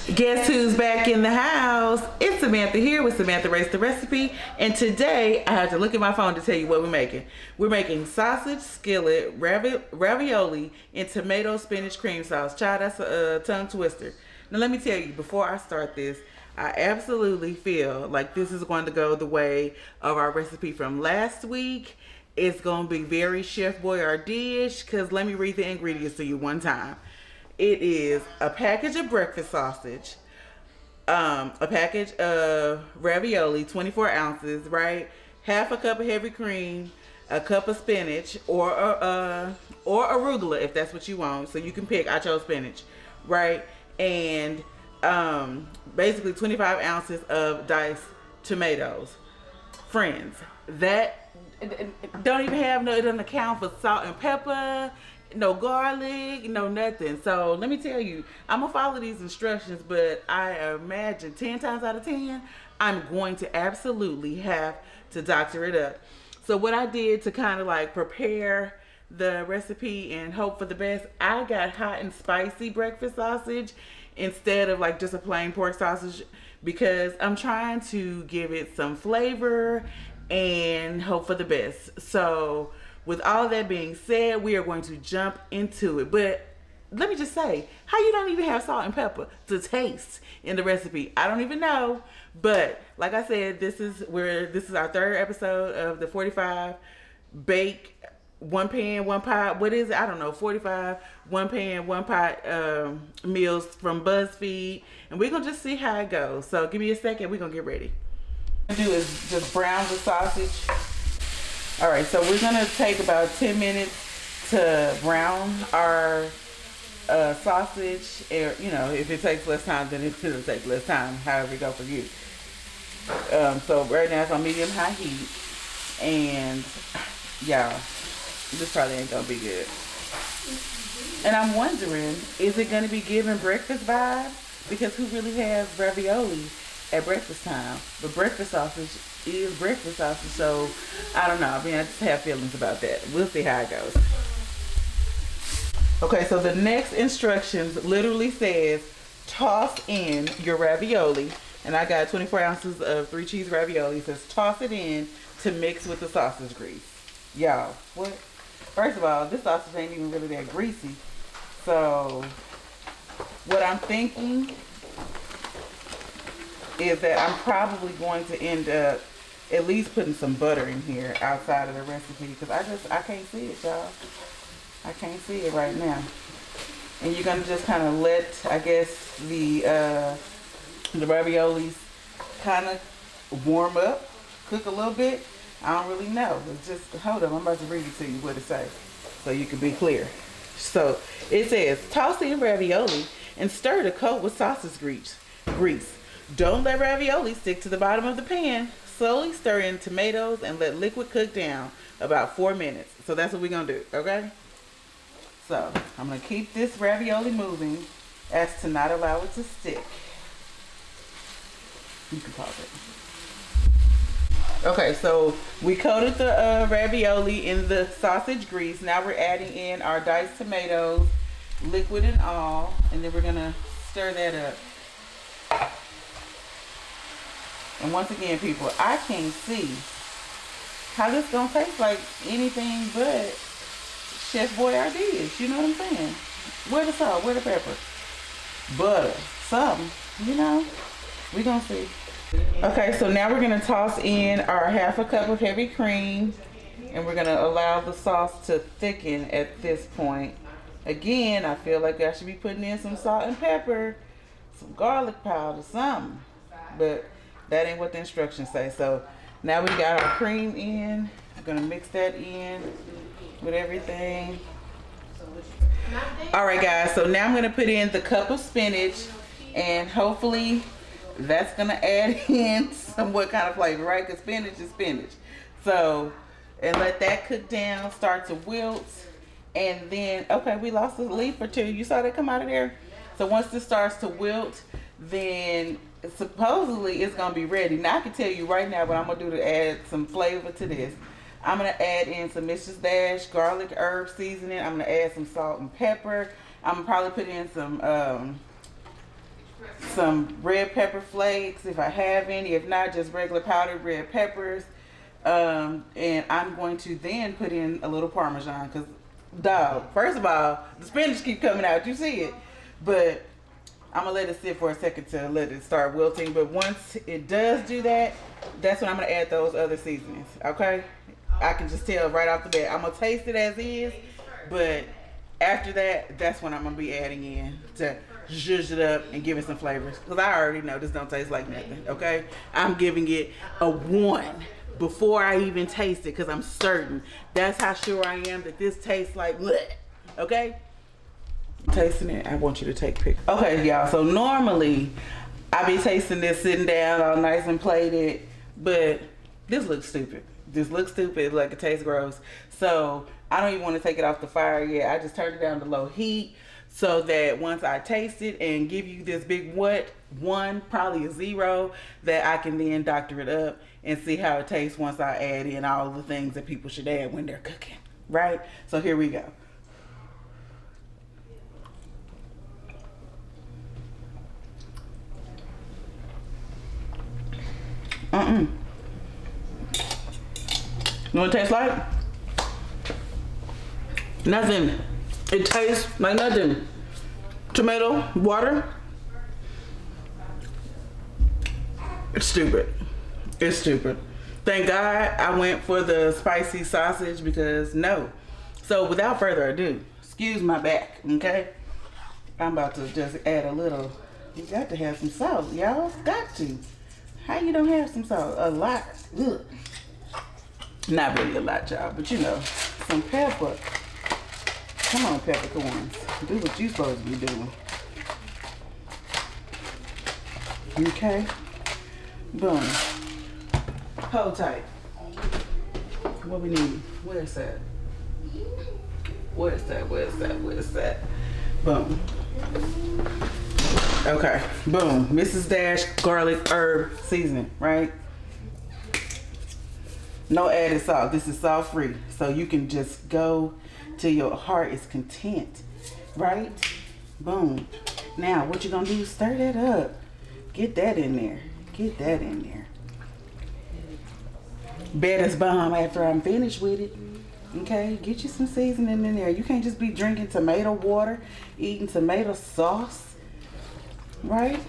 Guess who's back in the house? It's Samantha here with Samantha Race the Recipe, and today I had to look at my phone to tell you what we're making. We're making sausage skillet ravioli and tomato spinach cream sauce. Child, that's a tongue twister. Now let me tell you, before I start this, I absolutely feel like this is going to go the way of our recipe from last week. It's going to be very Chef Boyardee-ish, because let me read the ingredients to you one time. It is a package of breakfast sausage, a package of ravioli, 24 ounces, right? Half a cup of heavy cream, a cup of spinach, or arugula if that's what you want. So you can pick. I chose spinach, right? And basically 25 ounces of diced tomatoes. Friends, that don't even have no. It doesn't account for salt and pepper. No garlic, no nothing. So let me tell you, I'm gonna follow these instructions, but I imagine 10 times out of 10, I'm going to absolutely have to doctor it up. So what I did to kind of like prepare the recipe and hope for the best, I got hot and spicy breakfast sausage instead of like just a plain pork sausage, because I'm trying to give it some flavor and hope for the best. So with all that being said, we are going to jump into it. But let me just say, how you don't even have salt and pepper to taste in the recipe? I don't even know. But like I said, this is our third episode of the 45 bake, one pan, one pot. What is it? I don't know. 45 one pan, one pot meals from BuzzFeed. And we're going to just see how it goes. So give me a second. We're going to get ready. What I'm going to do is just brown the sausage. All right, so we're gonna take about 10 minutes to brown our sausage. Or, you know, if it takes less time, then it'll take less time, however it go for you. So right now it's on medium-high heat. And, y'all, this probably ain't gonna be good. And I'm wondering, is it gonna be giving breakfast vibes? Because who really has ravioli at breakfast time? But breakfast sausage is breakfast sausage, so I don't know. I mean, I just have feelings about that. We'll see how it goes. Okay, so the next instructions literally says toss in your ravioli, and I got 24 ounces of 3 cheese ravioli. It says toss it in to mix with the sausage grease. Y'all, what? First of all, this sausage ain't even really that greasy. So what I'm thinking is that I'm probably going to end up at least putting some butter in here outside of the recipe, because I can't see it, y'all. I can't see it right now. And you're gonna just kind of let, I guess, the raviolis kind of warm up, cook a little bit. I don't really know. It's just, hold on, I'm about to read it to you what it says so you can be clear. So it says toss in ravioli and stir the coat with sausage grease. Don't let ravioli stick to the bottom of the pan. Slowly stir in tomatoes and let liquid cook down about 4 minutes. So that's what we're going to do, okay? So I'm going to keep this ravioli moving as to not allow it to stick. You can pause it. Okay, so we coated the ravioli in the sausage grease. Now we're adding in our diced tomatoes, liquid and all, and then we're going to stir that up. And once again, people, I can't see how this gonna taste like anything but Chef Boyardee. You know what I'm saying? Where the salt? Where the pepper? Butter. Something. You know? We gonna see. Okay, so now we're gonna toss in our half a cup of heavy cream, and we're gonna allow the sauce to thicken at this point. Again, I feel like I should be putting in some salt and pepper, some garlic powder, something. But that ain't what the instructions say. So now we got our cream in. I'm gonna mix that in with everything. All right, guys, so now I'm gonna put in the cup of spinach, and hopefully that's gonna add in somewhat kind of flavor, right? Because spinach is spinach. So, and let that cook down, start to wilt. And then, okay, we lost a leaf or two. You saw that come out of there? So once this starts to wilt, then supposedly it's gonna be ready. Now I can tell you right now what I'm gonna do to add some flavor to this. I'm gonna add in some Mrs. Dash garlic herb seasoning. I'm gonna add some salt and pepper. I'm gonna probably put in some some red pepper flakes if I have any. If not, just regular powdered red peppers. And I'm going to then put in a little Parmesan because, dog, first of all, the spinach keep coming out. You see it. But I'm going to let it sit for a second to let it start wilting. But once it does do that, that's when I'm going to add those other seasonings. Okay? I can just tell right off the bat. I'm going to taste it as is. But after that, that's when I'm going to be adding in to zhuzh it up and give it some flavors. Because I already know this don't taste like nothing. Okay? I'm giving it a 1 before I even taste it because I'm certain. That's how sure I am that this tastes like bleh. Okay? Tasting it, I want you to take pictures. Okay, y'all, so normally I be tasting this sitting down all nice and plated, but this looks stupid. This looks stupid, like it tastes gross. So I don't even want to take it off the fire yet. I just turned it down to low heat so that once I taste it and give you this big what, 1, probably a 0, that I can then doctor it up and see how it tastes once I add in all the things that people should add when they're cooking, right? So here we go. You know what it tastes like? Nothing. It tastes like nothing. Tomato, water. It's stupid. It's stupid. Thank God I went for the spicy sausage because no. So without further ado, excuse my back, okay? I'm about to just add a little. You got to have some salt, y'all. Got to. How you don't have some salt? A lot. Ugh. Not really a lot, y'all, but you know, some pepper. Come on, peppercorns. Do what you supposed to be doing. Okay. Boom. Hold tight. What we need? Where's that? Where's that? Where's that? Where's that? Boom. Okay, boom. Mrs. Dash garlic herb seasoning, right? No added salt. This is salt free. So you can just go till your heart is content, right? Boom. Now, what you're gonna do is stir that up. Get that in there. Get that in there. Better's bomb after I'm finished with it. Okay, get you some seasoning in there. You can't just be drinking tomato water, eating tomato sauce. Right?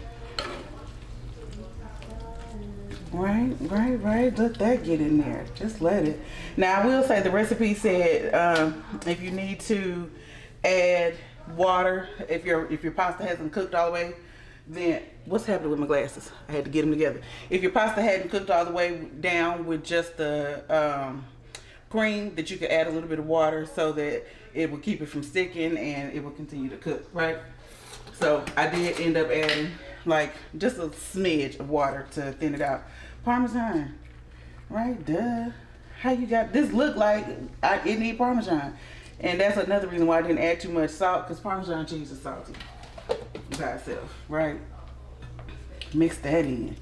Right. Let that get in there. Just let it. Now, I will say the recipe said if you need to add water, if your pasta hasn't cooked all the way, then what's happening with my glasses? I had to get them together. If your pasta hadn't cooked all the way down with just the cream, that you could add a little bit of water so that it will keep it from sticking and it will continue to cook, right? So I did end up adding like just a smidge of water to thin it out. Parmesan, right? Duh. How you got this? Look like it need Parmesan, and that's another reason why I didn't add too much salt, because Parmesan cheese is salty by itself, right? Mix that in.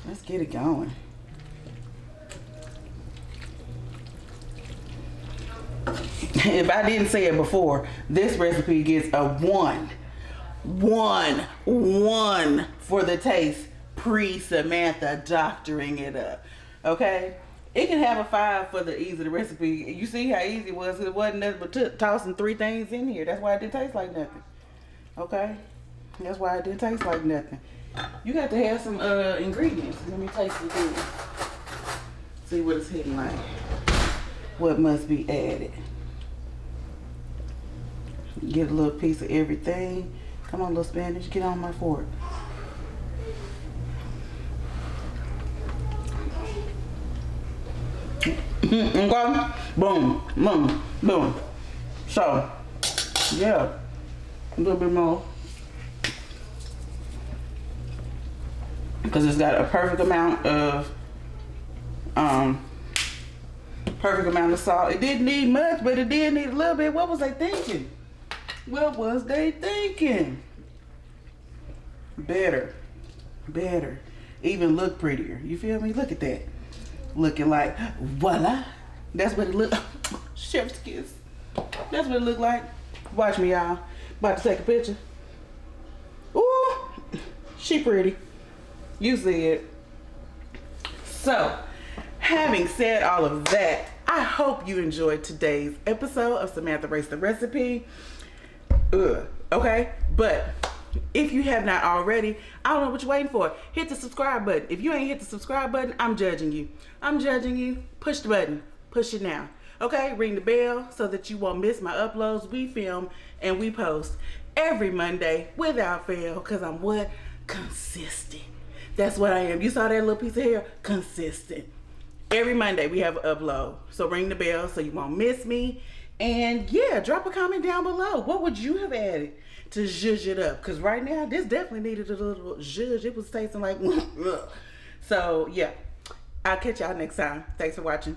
Let's get it going. If I didn't say it before, this recipe gets a 1 for the taste pre-Samantha doctoring it up. Okay? It can have a 5 for the ease of the recipe. You see how easy it was. It wasn't nothing but tossing 3 things in here. That's why it didn't taste like nothing. Okay? That's why it didn't taste like nothing. You got to have some ingredients. Let me taste it through. See what it's hitting like. What must be added. Get a little piece of everything. Come on, little Spanish, get on my fork. Okay. Boom, boom, boom. So, yeah, a little bit more. Because it's got a perfect amount of salt. It didn't need much, but it did need a little bit. What was they thinking? What was they thinking? Better. Even look prettier. You feel me? Look at that. Looking like, voila. That's what it looked. Chef's kiss. That's what it looked like. Watch me, y'all. About to take a picture. Ooh. She pretty. You see it. So, having said all of that, I hope you enjoyed today's episode of Samantha Race the Recipe. Okay? But if you have not already, I don't know what you're waiting for. Hit the subscribe button. If you ain't hit the subscribe button, I'm judging you. I'm judging you. Push the button. Push it now. Okay? Ring the bell so that you won't miss my uploads. We film and we post every Monday without fail, because I'm what? Consistent. That's what I am. You saw that little piece of hair? Consistent. Every Monday we have an upload. So ring the bell so you won't miss me. And yeah, drop a comment down below. What would you have added to zhuzh it up? Because right now, this definitely needed a little zhuzh. It was tasting like so yeah. I'll catch y'all next time. Thanks for watching.